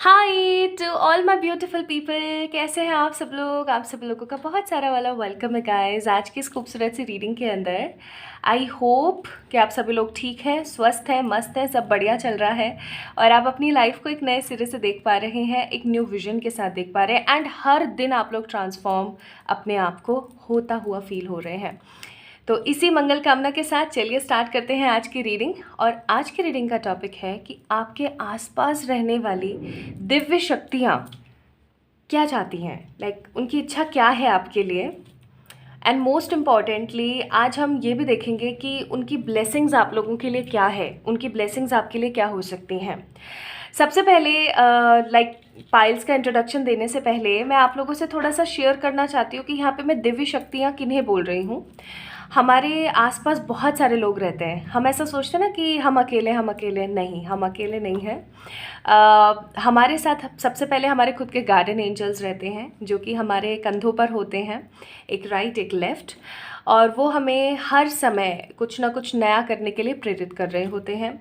Hi to all my beautiful people, कैसे हैं आप सब लोग। आप सब लोगों का बहुत सारा वाला वेलकम है गाइस आज की इस खूबसूरत सी रीडिंग के अंदर। आई होप कि आप सभी लोग ठीक हैं, स्वस्थ हैं, मस्त हैं, सब बढ़िया चल रहा है और आप अपनी लाइफ को एक नए सिरे से देख पा रहे हैं, एक न्यू विजन के साथ देख पा रहे हैं एंड हर दिन आप लोग ट्रांसफॉर्म अपने आप को होता हुआ फील हो रहे हैं। तो इसी मंगल कामना के साथ चलिए स्टार्ट करते हैं आज की रीडिंग। और आज की रीडिंग का टॉपिक है कि आपके आसपास रहने वाली दिव्य शक्तियाँ क्या चाहती हैं, उनकी इच्छा क्या है आपके लिए। एंड मोस्ट इम्पॉर्टेंटली आज हम ये भी देखेंगे कि उनकी ब्लेसिंग्स आप लोगों के लिए क्या है, उनकी ब्लेसिंग्स आपके लिए क्या हो सकती हैं। सबसे पहले पाइल्स का इंट्रोडक्शन देने से पहले मैं आप लोगों से थोड़ा सा शेयर करना चाहती हूँ कि यहाँ पे मैं दिव्य शक्तियाँ किन्हें बोल रही हूँ। हमारे आसपास बहुत सारे लोग रहते हैं। हम ऐसा सोचते हैं ना कि हम अकेले नहीं, हम अकेले नहीं हैं। हमारे साथ सबसे पहले हमारे खुद के गार्डन एंजल्स रहते हैं जो कि हमारे कंधों पर होते हैं, एक राइट एक लेफ़्ट, और वो हमें हर समय कुछ ना कुछ नया करने के लिए प्रेरित कर रहे होते हैं।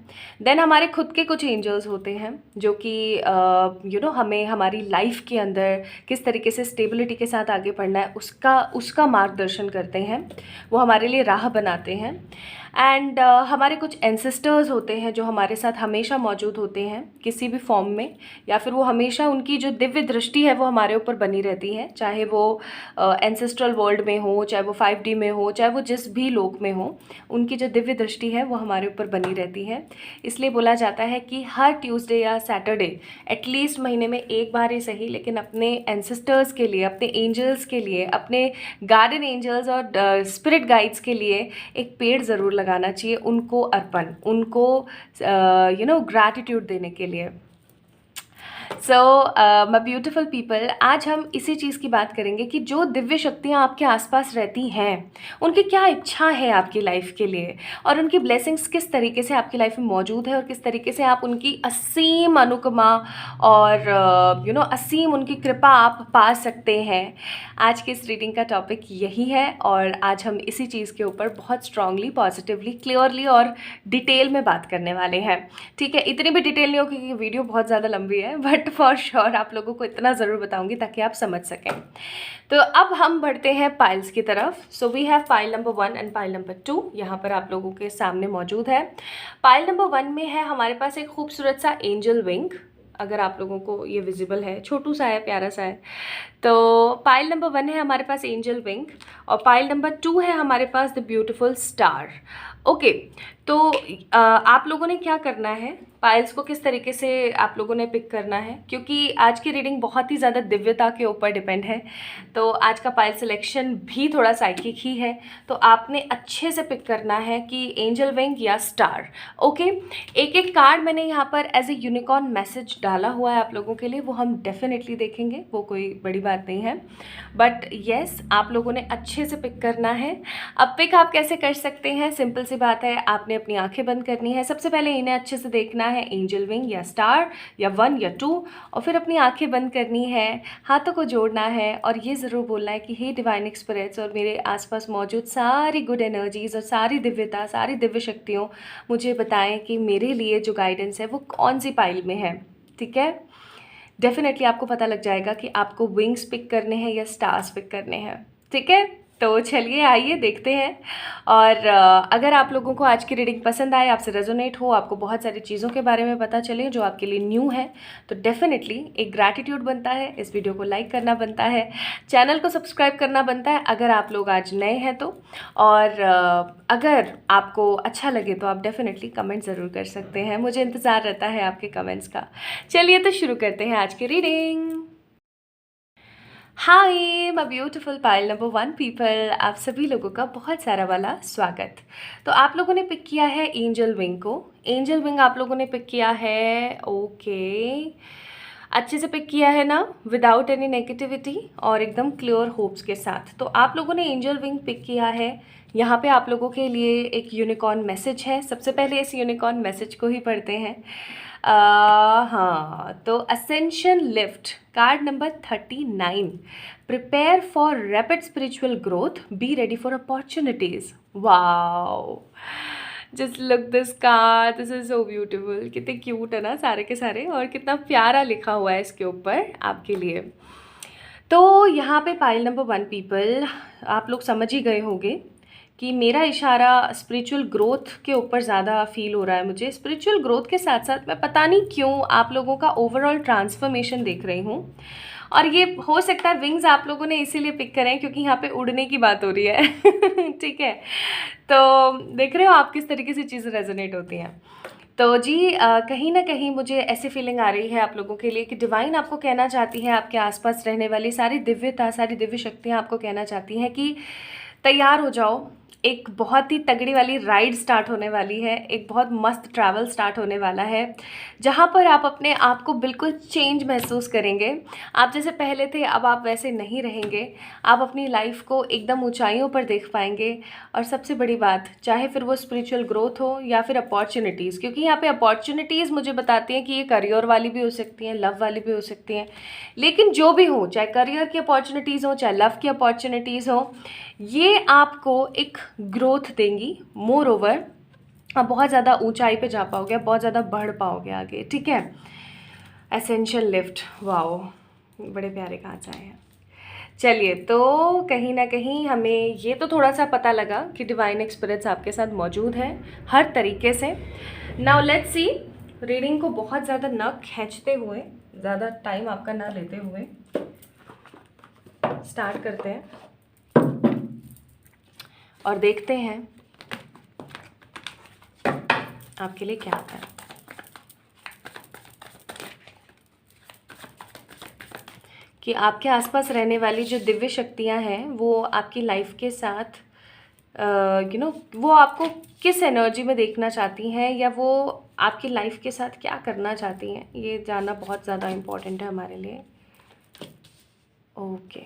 देन हमारे खुद के कुछ एंजल्स होते हैं जो कि हमें हमारी लाइफ के अंदर किस तरीके से स्टेबिलिटी के साथ आगे बढ़ना है उसका मार्गदर्शन करते हैं, वो हमारे लिए राह बनाते हैं। एंड हमारे कुछ एंसेस्टर्स होते हैं जो हमारे साथ हमेशा मौजूद होते हैं किसी भी फॉर्म में, या फिर वो हमेशा उनकी जो दिव्य दृष्टि है वो हमारे ऊपर बनी रहती है, चाहे वो एंसेस्ट्रल वर्ल्ड में हो, चाहे वो 5D में हो, चाहे वो जिस भी लोक में हो, उनकी जो दिव्य दृष्टि है वो हमारे ऊपर बनी रहती है। इसलिए बोला जाता है कि हर ट्यूसडे या सैटरडे एटलीस्ट महीने में एक बार ही सही, लेकिन अपने एंसेस्टर्स के लिए, अपने एंजल्स के लिए, अपने गार्डन एंजल्स और स्पिरिट गाइड्स के लिए एक पेड़ ज़रूर लगाना चाहिए, उनको अर्पण, उनको ग्रैटिट्यूड देने के लिए। सो माय ब्यूटीफुल पीपल, आज हम इसी चीज़ की बात करेंगे कि जो दिव्य शक्तियाँ आपके आसपास रहती हैं उनकी क्या इच्छा है आपकी लाइफ के लिए, और उनकी ब्लेसिंग्स किस तरीके से आपकी लाइफ में मौजूद है, और किस तरीके से आप उनकी असीम अनुकमा और असीम उनकी कृपा आप पा सकते हैं। आज की इस रीडिंग का टॉपिक यही है और आज हम इसी चीज़ के ऊपर बहुत स्ट्रांगली, पॉजिटिवली, क्लियरली और डिटेल में बात करने वाले हैं। ठीक है, इतनी भी डिटेल नहीं हो क्योंकि वीडियो बहुत ज़्यादा लंबी है, बट फॉर श्योर आप लोगों को इतना ज़रूर बताऊंगी ताकि आप समझ सकें। तो अब हम बढ़ते हैं पाइल्स की तरफ। So we have pile number 1 and pile number 2 यहाँ पर आप लोगों के सामने मौजूद है। पाइल नंबर 1 में है हमारे पास एक खूबसूरत सा एंजल विंग। अगर आप लोगों को ये विजिबल है, छोटू सा है, प्यारा सा है। तो पाइल नंबर 1 है हमारे पास एंजल विंग, और पाइल नंबर 2 है हमारे पास द ब्यूटीफुल स्टार। ओके, तो आप लोगों ने क्या करना है, पाइल्स को किस तरीके से आप लोगों ने पिक करना है, क्योंकि आज की रीडिंग बहुत ही ज़्यादा दिव्यता के ऊपर डिपेंड है। तो आज का पाइल सिलेक्शन भी थोड़ा साइकिक ही है, तो आपने अच्छे से पिक करना है कि एंजल विंग या स्टार। ओके, एक एक कार्ड मैंने यहाँ पर एज ए यूनिकॉर्न मैसेज डाला हुआ है आप लोगों के लिए, वो हम डेफिनेटली देखेंगे, वो कोई बड़ी बात नहीं है। बट येस, आप लोगों ने अच्छे से पिक करना है। अब पिक आप कैसे कर सकते हैं, सिंपल सी बात है, आपने अपनी आंखें बंद करनी है। सबसे पहले इन्हें अच्छे से देखना है, एंजल विंग या स्टार या 1 या 2, और फिर अपनी आंखें बंद करनी है, हाथों को जोड़ना है और ये ज़रूर बोलना है कि हे डिवाइन स्पिरिट्स और मेरे आसपास मौजूद सारी गुड एनर्जीज़ और सारी दिव्यता, सारी दिव्य शक्तियों, मुझे बताएं कि मेरे लिए जो गाइडेंस है वो कौन सी पाइल में है। ठीक है, डेफिनेटली आपको पता लग जाएगा कि आपको विंग्स पिक करने हैं या स्टार्स पिक करने हैं। ठीक है, तो चलिए आइए देखते हैं। और अगर आप लोगों को आज की रीडिंग पसंद आए, आपसे रेजोनेट हो, आपको बहुत सारी चीज़ों के बारे में पता चले जो आपके लिए न्यू है, तो डेफिनेटली एक ग्रैटिट्यूड बनता है, इस वीडियो को लाइक करना बनता है, चैनल को सब्सक्राइब करना बनता है अगर आप लोग आज नए हैं तो। और अगर आपको अच्छा लगे तो आप डेफिनेटली कमेंट ज़रूर कर सकते हैं, मुझे इंतज़ार रहता है आपके कमेंट्स का। चलिए तो शुरू करते हैं आज की reading. Hi my beautiful pile number 1 people, आप सभी लोगों का बहुत सारा वाला स्वागत। तो आप लोगों ने पिक किया है एंजल विंग को, एंजल विंग आप लोगों ने पिक किया है। ओके, अच्छे से पिक किया है ना, विदाउट एनी नेगेटिविटी और एकदम क्लियर होप्स के साथ। तो आप लोगों ने एंजल विंग पिक किया है। यहाँ पे आप लोगों के लिए एक यूनिकॉर्न मैसेज है। सबसे पहले इस यूनिकॉर्न मैसेज को ही पढ़ते हैं। हाँ, तो ascension lift card number 39, prepare for rapid spiritual growth, be ready for opportunities. Wow, just look this car, this is so beautiful. कितने क्यूट है ना सारे के सारे, और कितना प्यारा लिखा हुआ है इसके ऊपर आपके लिए। तो यहाँ पे पाइल नंबर 1 पीपल, आप लोग समझ ही गए होंगे कि मेरा इशारा स्पिरिचुअल ग्रोथ के ऊपर ज़्यादा फील हो रहा है मुझे। स्पिरिचुअल ग्रोथ के साथ साथ मैं पता नहीं क्यों आप लोगों का ओवरऑल ट्रांसफॉर्मेशन देख रही हूँ, और ये हो सकता है विंग्स आप लोगों ने इसीलिए पिक करें क्योंकि यहाँ पे उड़ने की बात हो रही है। ठीक है, तो देख रहे हो आप किस तरीके से चीज़ें रेजोनेट होती हैं। तो जी कहीं ना कहीं मुझे ऐसी फीलिंग आ रही है आप लोगों के लिए कि डिवाइन आपको कहना चाहती है, आपके आसपास रहने वाली सारी दिव्यता, सारी दिव्य शक्तियाँ आपको कहना चाहती हैं कि तैयार हो जाओ। एक बहुत ही तगड़ी वाली राइड स्टार्ट होने वाली है, एक बहुत मस्त ट्रैवल स्टार्ट होने वाला है, जहाँ पर आप अपने आप को बिल्कुल चेंज महसूस करेंगे। आप जैसे पहले थे अब आप वैसे नहीं रहेंगे। आप अपनी लाइफ को एकदम ऊंचाइयों पर देख पाएंगे। और सबसे बड़ी बात, चाहे फिर वो स्पिरिचुअल ग्रोथ हो या फिर अपॉर्चुनिटीज़, क्योंकि यहाँ पे अपॉर्चुनिटीज़ मुझे बताती हैं कि ये करियर वाली भी हो सकती हैं, लव वाली भी हो सकती हैं। लेकिन जो भी हो, चाहे करियर की अपॉर्चुनिटीज़ हो, चाहे लव की अपॉर्चुनिटीज़ हो, ये आपको एक ग्रोथ देंगी। मोर ओवर आप बहुत ज़्यादा ऊंचाई पे जा पाओगे, बहुत ज़्यादा बढ़ पाओगे आगे। ठीक है, एसेंशियल लिफ्ट, वाओ, बड़े प्यारे कांच आए हैं। चलिए, तो कहीं ना कहीं हमें ये तो थोड़ा सा पता लगा कि डिवाइन एक्सपीरियंस आपके साथ मौजूद है हर तरीके से। नाउ लेट्स सी, रीडिंग को बहुत ज़्यादा न खींचते हुए, ज़्यादा टाइम आपका ना लेते हुए स्टार्ट करते हैं और देखते हैं आपके लिए क्या आता है। कि आपके आसपास रहने वाली जो दिव्य शक्तियां हैं वो आपकी लाइफ के साथ वो आपको किस एनर्जी में देखना चाहती हैं, या वो आपकी लाइफ के साथ क्या करना चाहती हैं, ये जानना बहुत ज़्यादा इम्पोर्टेंट है हमारे लिए। ओके,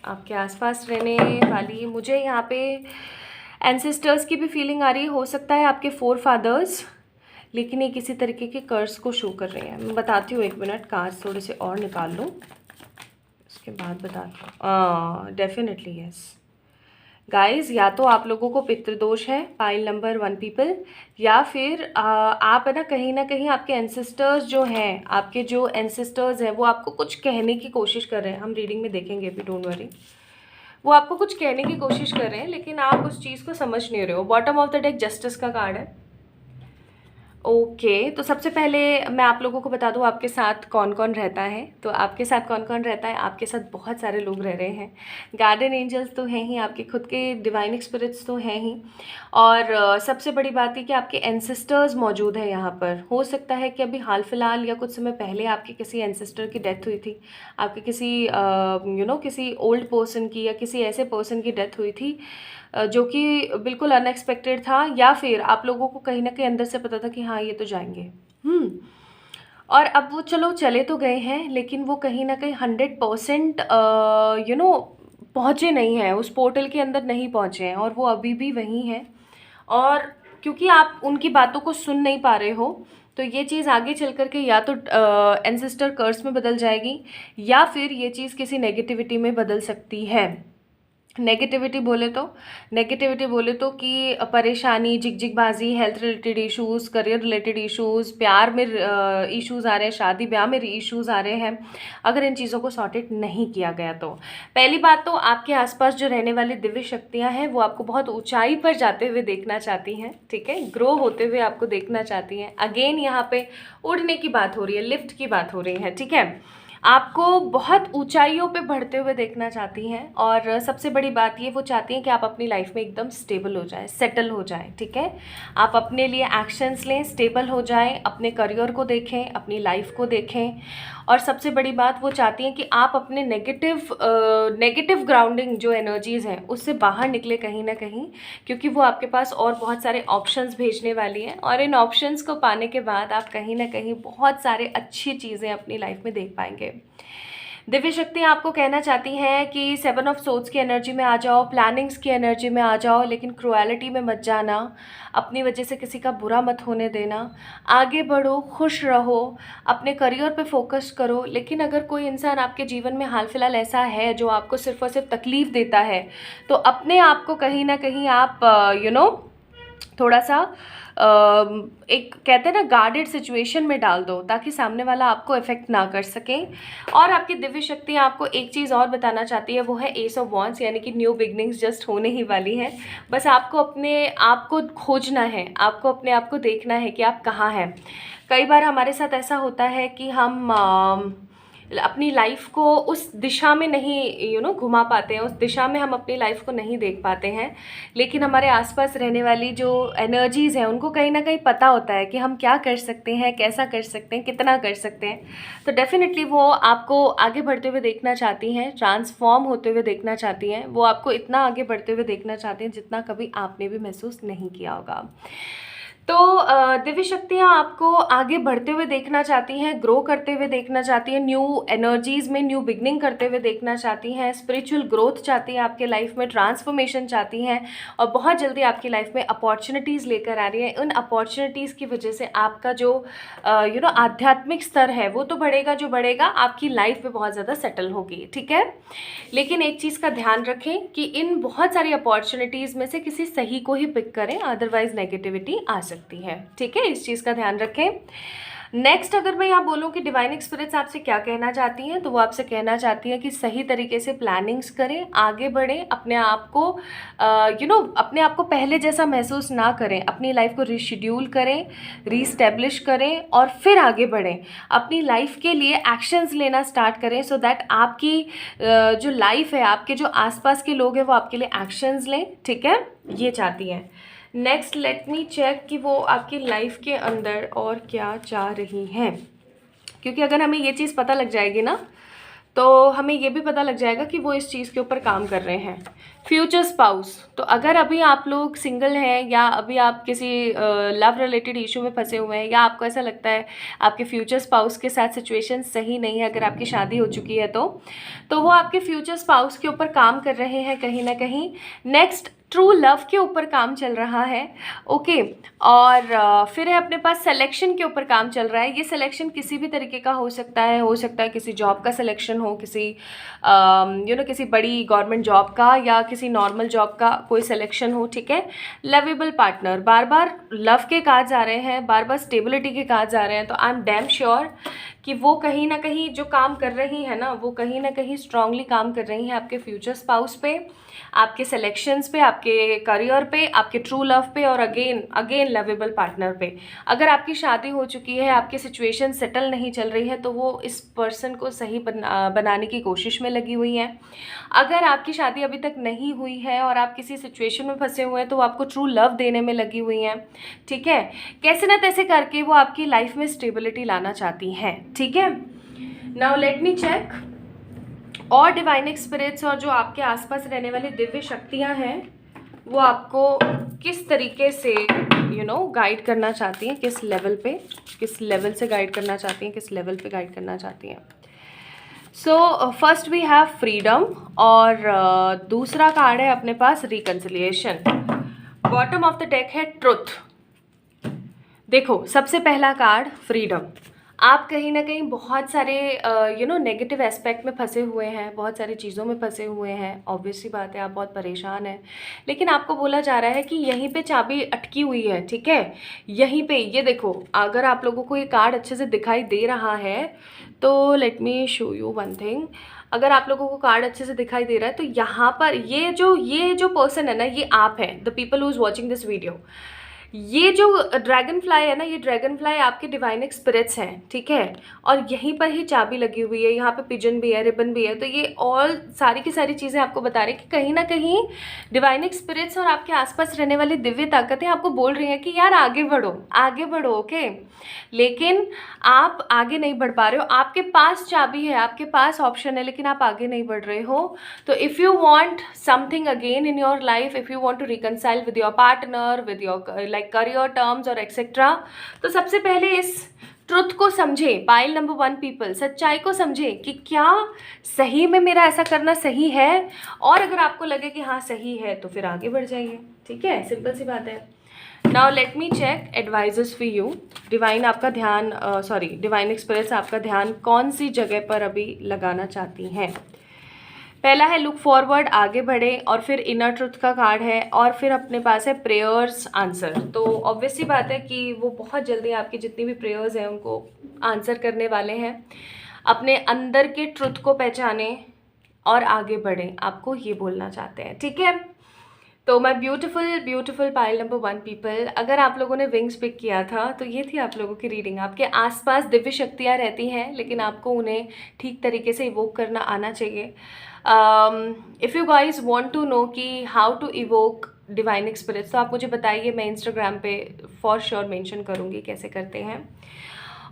आपके आसपास रहने वाली, मुझे यहाँ पे एंसेस्टर्स की भी फीलिंग आ रही है। हो सकता है आपके फोर फादर्स, लेकिन ये किसी तरीके के कर्ज को शो कर रहे हैं। मैं बताती हूँ, 1 मिनट, कार्ड्स थोड़े से और निकाल लूँ, उसके बाद बताती हूँ। डेफिनेटली यस गाइस, या तो आप लोगों को पितृदोष है, पाइल नंबर 1 पीपल, या फिर आप है ना कहीं आपके एंसेस्टर्स जो हैं, आपके जो एंसेस्टर्स हैं वो आपको कुछ कहने की कोशिश कर रहे हैं। हम रीडिंग में देखेंगे भी, डोंट वरी। वो आपको कुछ कहने की कोशिश कर रहे हैं लेकिन आप उस चीज़ को समझ नहीं रहे हो। Bottom of the deck justice का कार्ड है। ओके, तो सबसे पहले मैं आप लोगों को बता दूं आपके साथ कौन कौन रहता है। तो आपके साथ कौन कौन रहता है, आपके साथ बहुत सारे लोग रह रहे हैं। गार्डियन एंजल्स तो हैं ही, आपके खुद के डिवाइन स्पिरिट्स तो हैं ही, और सबसे बड़ी बात है कि आपके एंसेस्टर्स मौजूद हैं यहाँ पर। हो सकता है कि अभी हाल फिलहाल या कुछ समय पहले आपके किसी एंसेस्टर की डेथ हुई थी, आपके किसी किसी ओल्ड पर्सन की या किसी ऐसे पर्सन की डेथ हुई थी जो कि बिल्कुल अनएक्सपेक्टेड था, या फिर आप लोगों को कहीं ना कहीं अंदर से पता था कि हाँ ये तो जाएंगे। और अब वो चलो चले तो गए हैं, लेकिन वो कहीं ना कहीं 100% पहुँचे नहीं हैं, उस पोर्टल के अंदर नहीं पहुँचे हैं, और वो अभी भी वहीं हैं। और क्योंकि आप उनकी बातों को सुन नहीं पा रहे हो, तो ये चीज़ आगे चल कर के या तो एंसेस्टर कर्स में बदल जाएगी, या फिर ये चीज़ किसी नेगेटिविटी में बदल सकती है। नेगेटिविटी बोले तो कि परेशानी, झिकझिकबाजी, health related issues, career related issues, प्यार में इश्यूज़ आ रहे हैं, शादी ब्याह में इश्यूज़ आ रहे हैं, अगर इन चीज़ों को सॉर्टेड नहीं किया गया तो। पहली बात तो आपके आसपास जो रहने वाली दिव्य शक्तियाँ हैं वो आपको बहुत ऊंचाई पर जाते हुए देखना चाहती हैं। ठीक है, ग्रो होते हुए आपको देखना चाहती हैं। अगेन यहाँ पे उड़ने की बात हो रही है, लिफ्ट की बात हो रही है। ठीक है, आपको बहुत ऊंचाइयों पे बढ़ते हुए देखना चाहती हैं, और सबसे बड़ी बात ये, वो चाहती हैं कि आप अपनी लाइफ में एकदम स्टेबल हो जाएं, सेटल हो जाएं। ठीक है, आप अपने लिए एक्शंस लें, स्टेबल हो जाएं, अपने करियर को देखें, अपनी लाइफ को देखें, और सबसे बड़ी बात वो चाहती हैं कि आप अपने नेगेटिव ग्राउंडिंग जो एनर्जीज़ हैं उससे बाहर निकले कहीं ना कहीं, क्योंकि वो आपके पास और बहुत सारे ऑप्शंस भेजने वाली हैं, और इन ऑप्शंस को पाने के बाद आप कहीं ना कहीं बहुत सारे अच्छी चीज़ें अपनी लाइफ में देख पाएंगे। दिव्य शक्तियाँ आपको कहना चाहती हैं कि 7 ऑफ सोर्ड्स की एनर्जी में आ जाओ, प्लानिंग्स की एनर्जी में आ जाओ, लेकिन क्रुएलिटी में मत जाना, अपनी वजह से किसी का बुरा मत होने देना, आगे बढ़ो, खुश रहो, अपने करियर पे फोकस करो। लेकिन अगर कोई इंसान आपके जीवन में हाल फिलहाल ऐसा है जो आपको सिर्फ और सिर्फ तकलीफ़ देता है, तो अपने आप को कहीं ना कहीं आप थोड़ा सा एक कहते हैं ना गार्डेड सिचुएशन में डाल दो, ताकि सामने वाला आपको इफ़ेक्ट ना कर सके। और आपकी दिव्य शक्तियाँ आपको एक चीज़ और बताना चाहती है, वो है एस ऑफ वॉन्ड्स, यानी कि न्यू बिगनिंग्स जस्ट होने ही वाली है। बस आपको अपने आप को खोजना है, आपको अपने आप को देखना है कि आप कहाँ हैं। कई बार हमारे साथ ऐसा होता है कि हम अपनी लाइफ को उस दिशा में नहीं घुमा पाते हैं, उस दिशा में हम अपनी लाइफ को नहीं देख पाते हैं। लेकिन हमारे आसपास रहने वाली जो एनर्जीज़ हैं उनको कहीं ना कहीं पता होता है कि हम क्या कर सकते हैं, कैसा कर सकते हैं, कितना कर सकते हैं। तो डेफिनेटली वो आपको आगे बढ़ते हुए देखना चाहती हैं, ट्रांसफॉर्म होते हुए देखना चाहती हैं। वो आपको इतना आगे बढ़ते हुए देखना चाहते हैं जितना कभी आपने भी महसूस नहीं किया होगा। तो दिव्य शक्तियाँ आपको आगे बढ़ते हुए देखना चाहती हैं, ग्रो करते हुए देखना चाहती हैं, न्यू एनर्जीज़ में न्यू बिगनिंग करते हुए देखना चाहती हैं, स्पिरिचुअल ग्रोथ चाहती हैं आपके लाइफ में, ट्रांसफॉर्मेशन चाहती हैं, और बहुत जल्दी आपकी लाइफ में अपॉर्चुनिटीज़ लेकर आ रही हैं। उन अपॉर्चुनिटीज़ की वजह से आपका जो आध्यात्मिक स्तर है वो तो बढ़ेगा, जो बढ़ेगा आपकी लाइफ में बहुत ज़्यादा सेटल होगी, ठीक है। लेकिन एक चीज़ का ध्यान रखें कि इन बहुत सारी अपॉर्चुनिटीज़ में से किसी सही को ही पिक करें, अदरवाइज नेगेटिविटी आ सकती है, ठीक है। इस चीज़ का ध्यान रखें। नेक्स्ट, अगर मैं यहाँ बोलूँ कि डिवाइन स्पिरिट्स आपसे क्या कहना चाहती हैं, तो वो आपसे कहना चाहती हैं कि सही तरीके से प्लानिंग्स करें, आगे बढ़ें, अपने आप को अपने आप को पहले जैसा महसूस ना करें, अपनी लाइफ को रीशेड्यूल करें, रीस्टेब्लिश करें और फिर आगे बढ़ें। अपनी लाइफ के लिए एक्शंस लेना स्टार्ट करें, सो दैट आपकी जो लाइफ है, आपके जो आसपास के लोग हैं वो आपके लिए एक्शंस लें, ठीक है। ये चाहती हैं। नेक्स्ट, लेट मी चेक कि वो आपकी लाइफ के अंदर और क्या चाह रही हैं, क्योंकि अगर हमें ये चीज़ पता लग जाएगी ना, तो हमें ये भी पता लग जाएगा कि वो इस चीज़ के ऊपर काम कर रहे हैं। फ्यूचर स्पाउस, तो अगर अभी आप लोग सिंगल हैं या अभी आप किसी लव रिलेटेड इशू में फंसे हुए हैं, या आपको ऐसा लगता है आपके फ्यूचर स्पाउस के साथ सिचुएशन सही नहीं है, अगर आपकी शादी हो चुकी है तो वो आपके फ्यूचर स्पाउस के ऊपर काम कर रहे हैं कहीं ना कहीं। नेक्स्ट, ट्रू लव के ऊपर काम चल रहा है, ओके। और फिर है अपने पास सिलेक्शन के ऊपर काम चल रहा है। ये सिलेक्शन किसी भी तरीके का हो सकता है किसी जॉब का सिलेक्शन हो, किसी किसी बड़ी गवर्नमेंट जॉब का, या किसी नॉर्मल जॉब का कोई सिलेक्शन हो, ठीक है। लवेबल पार्टनर, बार बार लव के कार्ड्स आ रहे हैं, बार बार स्टेबिलिटी के कार्ड्स आ रहे हैं, तो आई एम डैम श्योर कि वो कहीं ना कहीं जो काम कर रही है ना, वो कहीं ना कहीं स्ट्रांगली काम कर रही हैं आपके फ्यूचर स्पाउस पे, आपके सिलेक्शंस पे, आपके करियर पे, आपके ट्रू लव पे, और अगेन लवेबल पार्टनर पे। अगर आपकी शादी हो चुकी है, आपकी सिचुएशन सेटल नहीं चल रही है, तो वो इस पर्सन को सही बनाने की कोशिश में लगी हुई हैं। अगर आपकी शादी अभी तक नहीं हुई है और आप किसी सिचुएशन में फंसे हुए हैं, तो वो आपको ट्रू लव देने में लगी हुई हैं, ठीक है। कैसे ना तैसे करके वो आपकी लाइफ में स्टेबिलिटी लाना चाहती हैं, ठीक है। नाउ लेट मी चेक, और डिवाइन स्पिरिट्स और जो आपके आसपास रहने वाली दिव्य शक्तियां हैं वो आपको किस तरीके से गाइड करना चाहती हैं, किस लेवल से गाइड करना चाहती हैं, किस लेवल पे गाइड करना चाहती हैं। So first we have freedom, और दूसरा कार्ड है अपने पास reconciliation. Bottom of the deck है ट्रुथ। देखो, सबसे पहला कार्ड फ्रीडम। आप कहीं ना कहीं बहुत सारे नेगेटिव एस्पेक्ट में फंसे हुए हैं, बहुत सारी चीज़ों में फंसे हुए हैं, ऑब्वियस सी बात है, आप बहुत परेशान हैं। लेकिन आपको बोला जा रहा है कि यहीं पे चाबी अटकी हुई है, ठीक है। यहीं पे ये देखो, अगर आप लोगों को ये कार्ड अच्छे से दिखाई दे रहा है तो let me show you one thing. अगर आप लोगों को कार्ड अच्छे से दिखाई दे रहा है तो यहाँ पर ये जो पर्सन है ना, ये आप हैं, the people who is watching this video. ये जो ड्रैगन फ्लाई है ना, ये ड्रैगन फ्लाई आपके डिवाइन स्पिरिट्स हैं, ठीक है। और यहीं पर ही चाबी लगी हुई है, यहाँ पे पिजन भी है, रिबन भी है। तो ये ऑल सारी की सारी चीज़ें आपको बता रही हैं कि कहीं ना कहीं डिवाइन स्पिरिट्स और आपके आसपास रहने वाली दिव्य ताकतें आपको बोल रही हैं कि यार आगे बढ़ो, ओके। लेकिन आप आगे नहीं बढ़ पा रहे हो। आपके पास चाबी है, आपके पास ऑप्शन है, लेकिन आप आगे नहीं बढ़ रहे हो। तो if you want something again in your life, if you want to reconcile with your partner, with your like career terms और एक्सेट्रा, तो सबसे पहले इस ट्रुथ को समझे, पाइल नंबर 1 पीपल, सच्चाई को समझे कि क्या सही में मेरा ऐसा करना सही है, और अगर आपको लगे कि हाँ सही है तो फिर आगे बढ़ जाइए। ठीक है, सिंपल सी बात है। Now let me check advises for you. Divine आपका ध्यान डिवाइन एक्सप्रेस आपका ध्यान कौन सी जगह पर अभी लगाना चाहती हैं। पहला है लुक फॉरवर्ड, आगे बढ़े, और फिर इनर ट्रुथ का कार्ड है, और फिर अपने पास है प्रेयर्स आंसर। तो ऑब्वियस सी बात है कि वो बहुत जल्दी आपकी जितनी भी प्रेयर्स हैं उनको आंसर करने वाले हैं। अपने अंदर के ट्रुथ को पहचाने और आगे बढ़ें, आपको ये बोलना चाहते हैं। ठीक है, तो my beautiful pile number 1 people, अगर आप लोगों ने विंग्स पिक किया था तो ये थी आप लोगों की रीडिंग। आपके आसपास दिव्य शक्तियाँ रहती हैं, लेकिन आपको उन्हें ठीक तरीके से इवोक करना आना चाहिए। If you guys want to know कि how to evoke divine experience, तो आप मुझे बताइए, मैं इंस्टाग्राम पे फॉर श्योर मेंशन करूँगी कैसे करते हैं।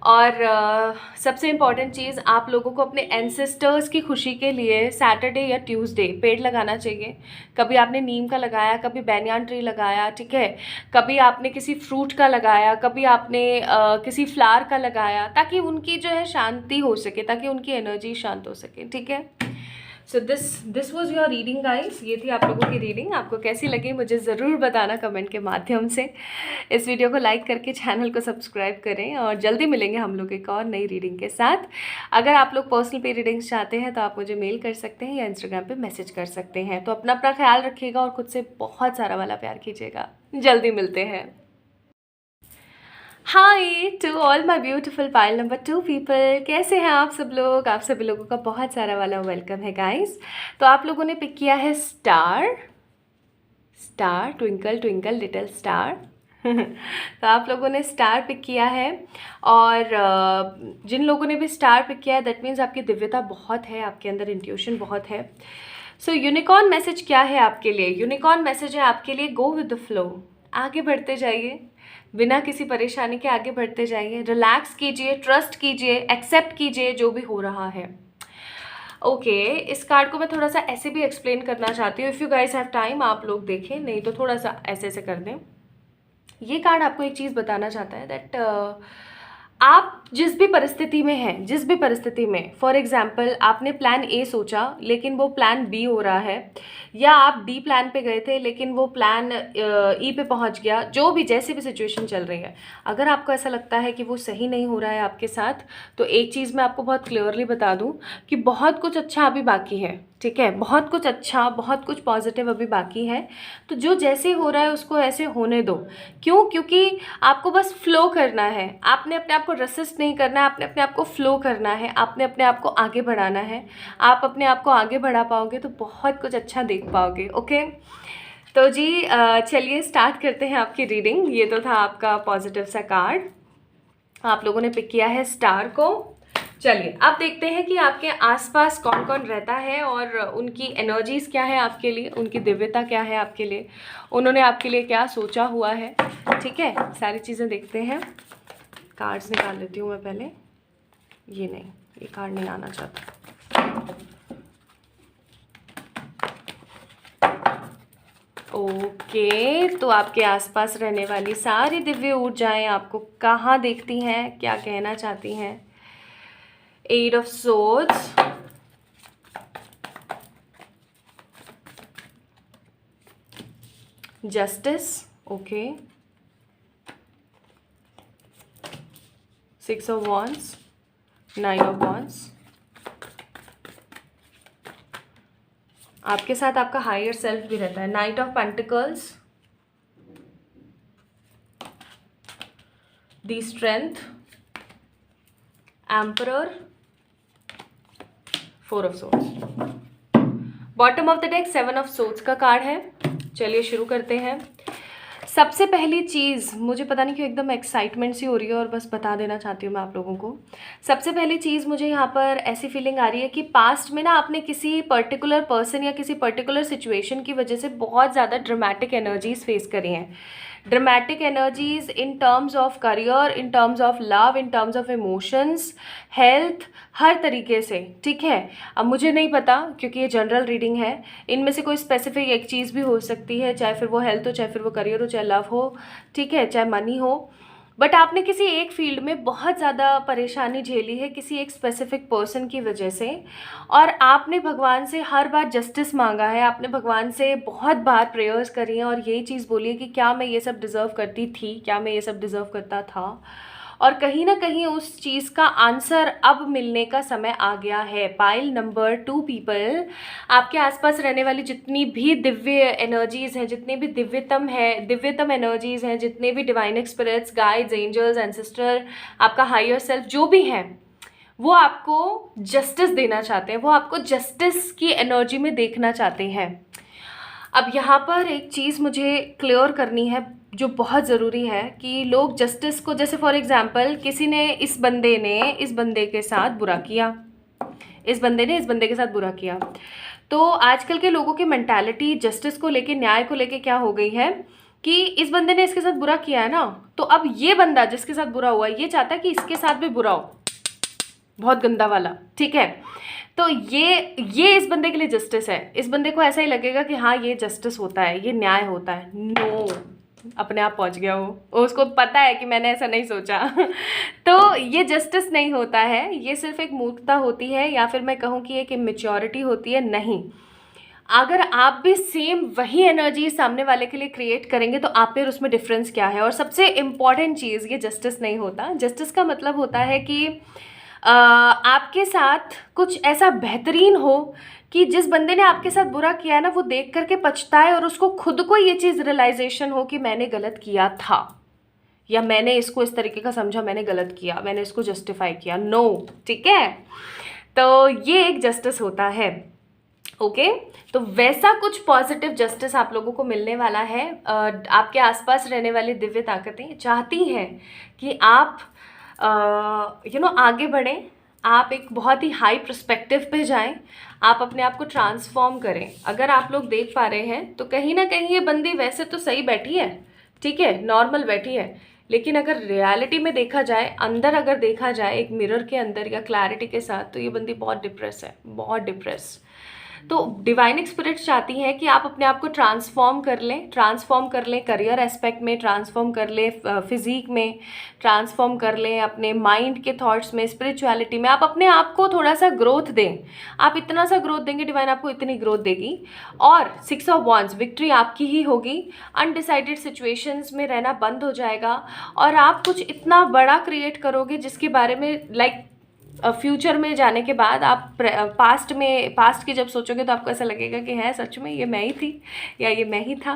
और सबसे इम्पॉर्टेंट चीज़, आप लोगों को अपने एंसेस्टर्स की खुशी के लिए सैटरडे या ट्यूसडे पेड़ लगाना चाहिए। कभी आपने नीम का लगाया, कभी बैनियान ट्री लगाया, ठीक है, कभी आपने किसी फ्रूट का लगाया, कभी आपने किसी फ्लावर का लगाया, ताकि उनकी जो है शांति हो सके, ताकि उनकी एनर्जी शांत हो सके। ठीक है, so this was your reading guys. ये थी आप लोगों की रीडिंग। आपको कैसी लगी मुझे ज़रूर बताना कमेंट के माध्यम से। इस वीडियो को लाइक करके चैनल को सब्सक्राइब करें, और जल्दी मिलेंगे हम लोग एक और नई रीडिंग के साथ। अगर आप लोग पर्सनल पे रीडिंग्स चाहते हैं तो आप मुझे मेल कर सकते हैं या इंस्टाग्राम पे मैसेज कर सकते हैं। तो अपना ख्याल रखिएगा और खुद से बहुत सारा वाला प्यार कीजिएगा। जल्दी मिलते हैं। Hi to all my beautiful pile number 2 people, कैसे हैं आप सब लोग? आप सभी लोगों का बहुत सारा वाला वेलकम है गाइस। तो आप लोगों ने पिक किया है star, twinkle twinkle little star. तो आप लोगों ने स्टार पिक किया है, और जिन लोगों ने भी स्टार पिक किया है दैट मीन्स आपकी दिव्यता बहुत है, आपके अंदर इंट्यूशन बहुत है। सो यूनिकॉर्न मैसेज क्या है आपके लिए? यूनिकॉर्न मैसेज है आपके लिए, गो विद द फ्लो, आगे बढ़ते जाइए, बिना किसी परेशानी के आगे बढ़ते जाइए, रिलैक्स कीजिए, ट्रस्ट कीजिए, एक्सेप्ट कीजिए जो भी हो रहा है। ओके, इस कार्ड को मैं थोड़ा सा ऐसे भी एक्सप्लेन करना चाहती हूँ। If you guys have time आप लोग देखें, नहीं तो थोड़ा सा ऐसे ऐसे कर दें। ये कार्ड आपको एक चीज़ बताना चाहता है दैट आप जिस भी परिस्थिति में हैं, जिस भी परिस्थिति में, फॉर एग्जाम्पल आपने प्लान ए सोचा लेकिन वो प्लान बी हो रहा है, या आप डी प्लान पे गए थे लेकिन वो प्लान ई पे पहुंच गया, जो भी जैसे भी सिचुएशन चल रही है, अगर आपको ऐसा लगता है कि वो सही नहीं हो रहा है आपके साथ, तो एक चीज़ मैं आपको बहुत क्लियरली बता दूं कि बहुत कुछ अच्छा अभी बाकी है। ठीक है, बहुत कुछ अच्छा, बहुत कुछ पॉजिटिव अभी बाकी है। तो जो जैसे हो रहा है उसको ऐसे होने दो। क्यों? क्योंकि आपको बस फ्लो करना है, आपने अपने आप को रेसिस्ट नहीं करना है, आपने अपने आप को फ्लो करना है, आपने अपने आप को आगे बढ़ाना है। आप अपने आप को आगे बढ़ा पाओगे तो बहुत कुछ अच्छा देख पाओगे। ओके, तो जी चलिए स्टार्ट करते हैं आपकी रीडिंग। ये तो था आपका पॉजिटिव सा कार्ड, आप लोगों ने पिक किया है स्टार को। चलिए अब देखते हैं कि आपके आसपास कौन कौन रहता है और उनकी एनर्जीज़ क्या है आपके लिए, उनकी दिव्यता क्या है आपके लिए, उन्होंने आपके लिए क्या सोचा हुआ है। ठीक है, सारी चीज़ें देखते हैं। कार्ड्स निकाल लेती हूँ मैं पहले। ये नहीं, ये कार्ड नहीं आना चाहता। ओके, तो आपके आसपास रहने वाली सारी दिव्य ऊर्जाएं आपको कहाँ देखती हैं, क्या कहना चाहती हैं? Eight of swords, justice, okay, six of wands, nine of wands. आपके साथ आपका हायर सेल्फ भी रहता है। Knight of pentacles, the strength, emperor, four of swords. Bottom of the deck seven of swords का कार्ड है। चलिए शुरू करते हैं। सबसे पहली चीज़, मुझे पता नहीं क्यों एकदम एक्साइटमेंट सी हो रही है और बस बता देना चाहती हूँ मैं आप लोगों को। सबसे पहली चीज़ मुझे यहाँ पर ऐसी फीलिंग आ रही है कि पास्ट में ना आपने किसी पर्टिकुलर पर्सन या किसी पर्टिकुलर सिचुएशन की वजह से बहुत ज़्यादा ड्रामेटिक एनर्जीज फेस करी हैं। Dramatic energies in terms of career, in terms of love, in terms of emotions, health, हर तरीके से। ठीक है, अब मुझे नहीं पता क्योंकि ये जनरल रीडिंग है, इनमें से कोई स्पेसिफिक एक चीज़ भी हो सकती है, चाहे फिर वो हेल्थ हो, चाहे फिर वो करियर हो, चाहे लव हो, ठीक है, चाहे मनी हो। बट आपने किसी एक फील्ड में बहुत ज़्यादा परेशानी झेली है किसी एक स्पेसिफिक पर्सन की वजह से, और आपने भगवान से हर बार जस्टिस मांगा है, आपने भगवान से बहुत बार प्रेयर्स करी हैं और यही चीज़ बोली है कि क्या मैं ये सब डिज़र्व करती थी, क्या मैं ये सब डिज़र्व करता था, और कहीं ना कहीं उस चीज़ का आंसर अब मिलने का समय आ गया है। पाइल नंबर 2 पीपल, आपके आसपास रहने वाली जितनी भी दिव्य एनर्जीज़ हैं, जितनी भी दिव्यतम एनर्जीज़ हैं, जितने भी divine spirits, guides, angels, ancestor, आपका हायर सेल्फ जो भी हैं, वो आपको जस्टिस देना चाहते हैं, वो आपको जस्टिस की एनर्जी में देखना चाहते हैं। अब यहाँ पर एक चीज़ मुझे क्लियर करनी है जो बहुत ज़रूरी है कि लोग जस्टिस को, जैसे फॉर एग्जांपल किसी ने इस बंदे के साथ बुरा किया, इस बंदे ने इस बंदे के साथ बुरा किया, तो आजकल के लोगों की मेंटालिटी जस्टिस को लेके, न्याय को लेके क्या हो गई है कि इस बंदे ने इसके साथ बुरा किया है ना, तो अब ये बंदा जिसके साथ बुरा हुआ ये चाहता है कि इसके साथ भी बुरा हो, बहुत गंदा वाला, ठीक है। तो ये इस बंदे के लिए जस्टिस है, इस बंदे को ऐसा ही लगेगा कि हाँ ये जस्टिस होता है, ये न्याय होता है। नो, अपने आप पहुंच गया वो, उसको पता है कि मैंने ऐसा नहीं सोचा तो ये जस्टिस नहीं होता है, ये सिर्फ एक मूर्खता होती है, या फिर मैं कहूँ कि एक इमेच्योरिटी होती है। नहीं, अगर आप भी सेम वही एनर्जी सामने वाले के लिए क्रिएट करेंगे तो आप फिर उसमें डिफरेंस क्या है। और सबसे इम्पॉर्टेंट चीज़, ये जस्टिस नहीं होता। जस्टिस का मतलब होता है कि आपके साथ कुछ ऐसा बेहतरीन हो कि जिस बंदे ने आपके साथ बुरा किया है ना, वो देख करके पछताए और उसको खुद को ये चीज़ रियलाइजेशन हो कि मैंने गलत किया था, या मैंने इसको इस तरीके का समझा, मैंने गलत किया, मैंने इसको जस्टिफाई किया। नो, ठीक है, तो ये एक जस्टिस होता है। ओके, तो वैसा कुछ पॉजिटिव जस्टिस आप लोगों को मिलने वाला है। आपके आसपास रहने वाली दिव्य ताकतें चाहती हैं कि आप आगे बढ़ें, आप एक बहुत ही हाई पर्सपेक्टिव पे जाएं, आप अपने आप को ट्रांसफॉर्म करें। अगर आप लोग देख पा रहे हैं तो कहीं ना कहीं ये बंदी वैसे तो सही बैठी है, ठीक है, नॉर्मल बैठी है, लेकिन अगर रियलिटी में देखा जाए, अंदर अगर देखा जाए एक मिरर के अंदर या क्लैरिटी के साथ, तो ये बंदी बहुत डिप्रेस है, बहुत डिप्रेस। तो डिवाइन स्पिरिट चाहती हैं कि आप अपने आप को ट्रांसफॉर्म कर लें करियर एस्पेक्ट में, ट्रांसफॉर्म कर लें फिजिक में, ट्रांसफॉर्म कर लें अपने माइंड के थॉट्स में, स्पिरिचुअलिटी में। आप अपने आप को थोड़ा सा ग्रोथ दें, आप इतना सा ग्रोथ देंगे, डिवाइन आपको इतनी ग्रोथ देगी। और 6 ऑफ वॉन्ड्स, विक्ट्री आपकी ही होगी। अनडिसाइडेड सिचुएशंस में रहना बंद हो जाएगा और आप कुछ इतना बड़ा क्रिएट करोगे जिसके बारे में फ्यूचर में जाने के बाद आप पास्ट की जब सोचोगे तो आपको ऐसा लगेगा कि है सच में ये मैं ही थी या ये मैं ही था।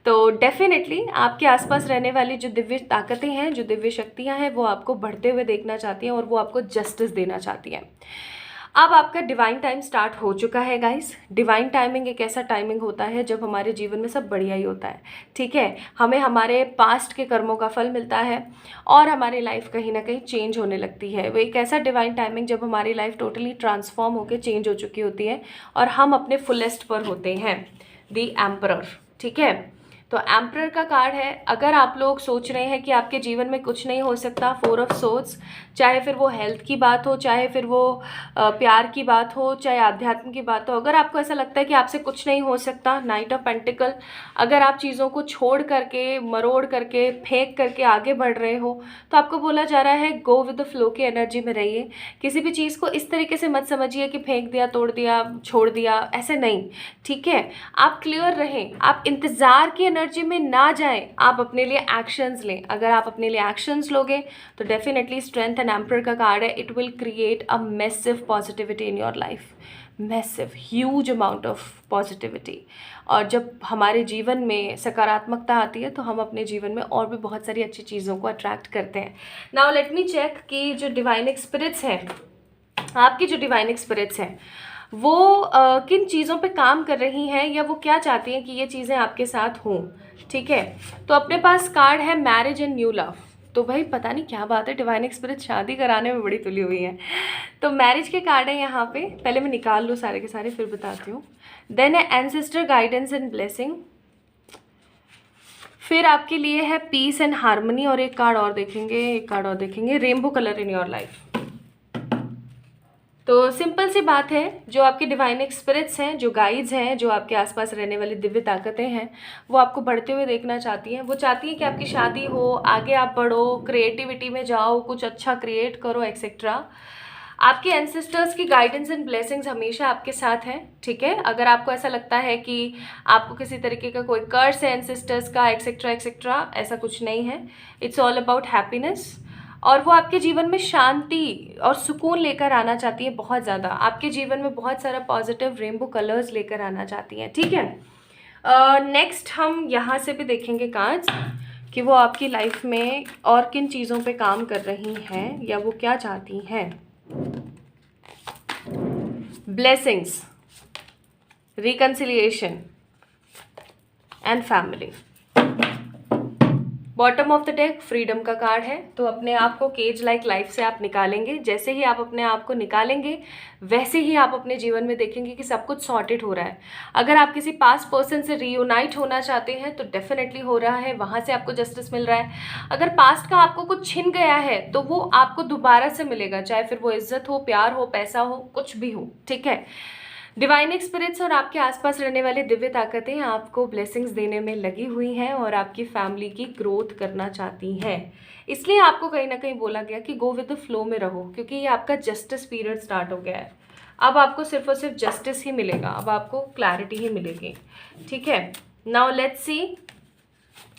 तो डेफिनेटली आपके आसपास रहने वाली जो दिव्य ताकतें हैं, जो दिव्य शक्तियां हैं, वो आपको बढ़ते हुए देखना चाहती हैं और वो आपको जस्टिस देना चाहती हैं। अब आपका डिवाइन टाइम स्टार्ट हो चुका है गाइस। डिवाइन टाइमिंग एक ऐसा टाइमिंग होता है जब हमारे जीवन में सब बढ़िया ही होता है, ठीक है। हमें हमारे पास्ट के कर्मों का फल मिलता है और हमारी लाइफ कहीं ना कहीं चेंज होने लगती है। वो एक ऐसा डिवाइन टाइमिंग जब हमारी लाइफ टोटली ट्रांसफॉर्म होकर चेंज हो चुकी होती है और हम अपने फुलेस्ट पर होते हैं, द एम्परर, ठीक है। तो एम्परर का कार्ड है। अगर आप लोग सोच रहे हैं कि आपके जीवन में कुछ नहीं हो सकता, 4 ऑफ सोर्ड्स, चाहे फिर वो हेल्थ की बात हो, चाहे फिर वो प्यार की बात हो, चाहे आध्यात्म की बात हो, अगर आपको ऐसा लगता है कि आपसे कुछ नहीं हो सकता, नाइट ऑफ पेंटिकल, अगर आप चीज़ों को छोड़ करके, मरोड़ करके, फेंक करके आगे बढ़ रहे हो, तो आपको बोला जा रहा है गो विद द फ्लो की एनर्जी में रहिए। किसी भी चीज़ को इस तरीके से मत समझिए कि फेंक दिया, तोड़ दिया, छोड़ दिया, ऐसे नहीं, ठीक है। आप क्लियर रहें, आप इंतज़ार की एनर्जी में ना जाएं, आप अपने लिए एक्शंस लें। अगर आप अपने लिए एक्शंस लोगे तो डेफिनेटली स्ट्रेंथ एंड एम्परर का कार्ड है, it will create a massive positivity in your life, massive, huge amount of positivity. और जब हमारे जीवन में सकारात्मकता आती है तो हम अपने जीवन में और भी बहुत सारी अच्छी चीज़ों को अट्रैक्ट करते हैं। नाउ लेट मी चेक कि जो डिवाइन स्पिरिट्स हैं, आपकी जो डिवाइन स्पिरिट्स हैं, वो किन चीज़ों पे काम कर रही हैं या वो क्या चाहती हैं कि ये चीज़ें आपके साथ हों, ठीक है। तो अपने पास कार्ड है मैरिज एंड न्यू लव। तो भाई पता नहीं क्या बात है, डिवाइन स्पिरिट शादी कराने में बड़ी तुली हुई है। तो मैरिज के कार्ड है यहाँ पे, पहले मैं निकाल लूँ सारे के सारे फिर बताती हूँ। देन है एंसेस्टर गाइडेंस एंड ब्लेसिंग, फिर आपके लिए है पीस एंड हार्मनी, और एक कार्ड और देखेंगे, rainbow colour in your life. तो सिंपल सी बात है, जो आपके डिवाइन स्पिरिट्स हैं, जो गाइड्स हैं, जो आपके आसपास रहने वाली दिव्य ताकतें हैं, वो आपको बढ़ते हुए देखना चाहती हैं। वो चाहती हैं कि आपकी शादी हो, आगे आप बढ़ो, क्रिएटिविटी में जाओ, कुछ अच्छा क्रिएट करो एक्सेट्रा। आपके एंसेस्टर्स की गाइडेंस एंड ब्लेसिंग्स हमेशा आपके साथ हैं, ठीक है। अगर आपको ऐसा लगता है कि आपको किसी तरीके का कोई कर्स है एंसेस्टर्स का एक्सेट्रा एक्सेट्रा, ऐसा कुछ नहीं है। It's all about happiness. और वो आपके जीवन में शांति और सुकून लेकर आना चाहती है, बहुत ज़्यादा आपके जीवन में बहुत सारा पॉजिटिव रेनबो कलर्स लेकर आना चाहती हैं, ठीक है। नेक्स्ट हम यहाँ से भी देखेंगे कार्ड्स कि वो आपकी लाइफ में और किन चीज़ों पे काम कर रही हैं या वो क्या चाहती हैं। Blessings, reconciliation and family. Bottom of the deck freedom का कार्ड है। तो अपने आप को केज लाइक लाइफ से आप निकालेंगे। जैसे ही आप अपने आप को निकालेंगे वैसे ही आप अपने जीवन में देखेंगे कि सब कुछ सॉर्टेड हो रहा है। अगर आप किसी पास्ट पर्सन से रीयूनाइट होना चाहते हैं तो डेफिनेटली हो रहा है, वहाँ से आपको जस्टिस मिल रहा है। अगर पास्ट का आपको कुछ छिन गया है तो वो आपको दोबारा से मिलेगा, चाहे फिर वो इज्जत हो, प्यार हो, पैसा हो, कुछ भी हो, ठीक है। डिवाइन स्पिरिट्स और आपके आसपास रहने वाले दिव्य ताकतें आपको ब्लेसिंग्स देने में लगी हुई हैं और आपकी फैमिली की ग्रोथ करना चाहती हैं। इसलिए आपको कहीं ना कहीं बोला गया कि गो विद द फ्लो में रहो, क्योंकि ये आपका जस्टिस पीरियड स्टार्ट हो गया है। अब आपको सिर्फ और सिर्फ जस्टिस ही मिलेगा, अब आपको क्लैरिटी ही मिलेगी, ठीक है। नाउ लेट्स सी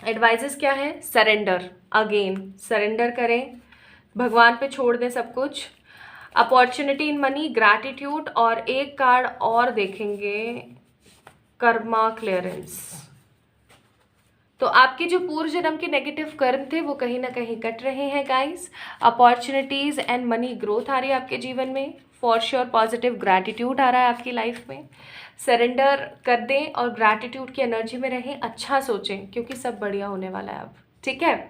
एडवाइजेस क्या है। सरेंडर, अगेन सरेंडर करें, भगवान पे छोड़ दें सब कुछ। अपॉर्चुनिटी इन मनी, ग्रैटिट्यूड, और एक कार्ड और देखेंगे, कर्मा क्लियरेंस। तो आपके जो पूर्व जन्म के नेगेटिव कर्म थे वो कहीं ना कहीं कट रहे हैं guys. Opportunities and money growth आ रही है आपके जीवन में, फॉर श्योर पॉजिटिव ग्रैटिट्यूड आ रहा है आपकी लाइफ में। सरेंडर कर दें और ग्रैटिट्यूड की एनर्जी में रहें, अच्छा सोचें, क्योंकि सब बढ़िया होने वाला है अब, ठीक है।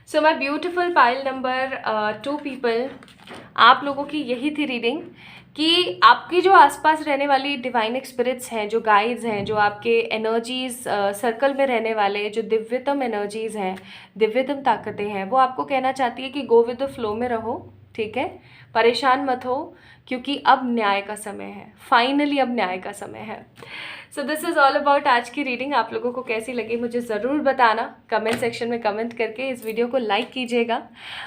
So my beautiful pile number 2 people, आप लोगों की यही थी रीडिंग कि आपकी जो आसपास रहने वाली डिवाइन स्पिरिट्स हैं, जो गाइड्स हैं, जो आपके एनर्जीज सर्कल में रहने वाले जो दिव्यतम एनर्जीज हैं, दिव्यतम ताकतें हैं, वो आपको कहना चाहती है कि गो विद द फ्लो में रहो, ठीक है। परेशान मत हो, क्योंकि अब न्याय का समय है, फाइनली अब न्याय का समय है। So this is all about आज की रीडिंग। आप लोगों को कैसी लगी मुझे ज़रूर बताना, कमेंट सेक्शन में कमेंट करके। इस वीडियो को लाइक कीजिएगा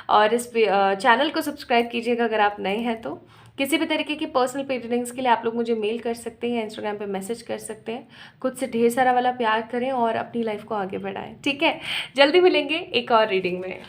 और इस चैनल को सब्सक्राइब कीजिएगा अगर आप नए हैं तो। किसी भी तरीके की पर्सनल रीडिंग्स के लिए आप लोग मुझे मेल कर सकते हैं, इंस्टाग्राम पे मैसेज कर सकते हैं। खुद से ढेर सारा वाला प्यार करें और अपनी लाइफ को आगे बढ़ाएं, ठीक है। जल्दी मिलेंगे एक और रीडिंग में।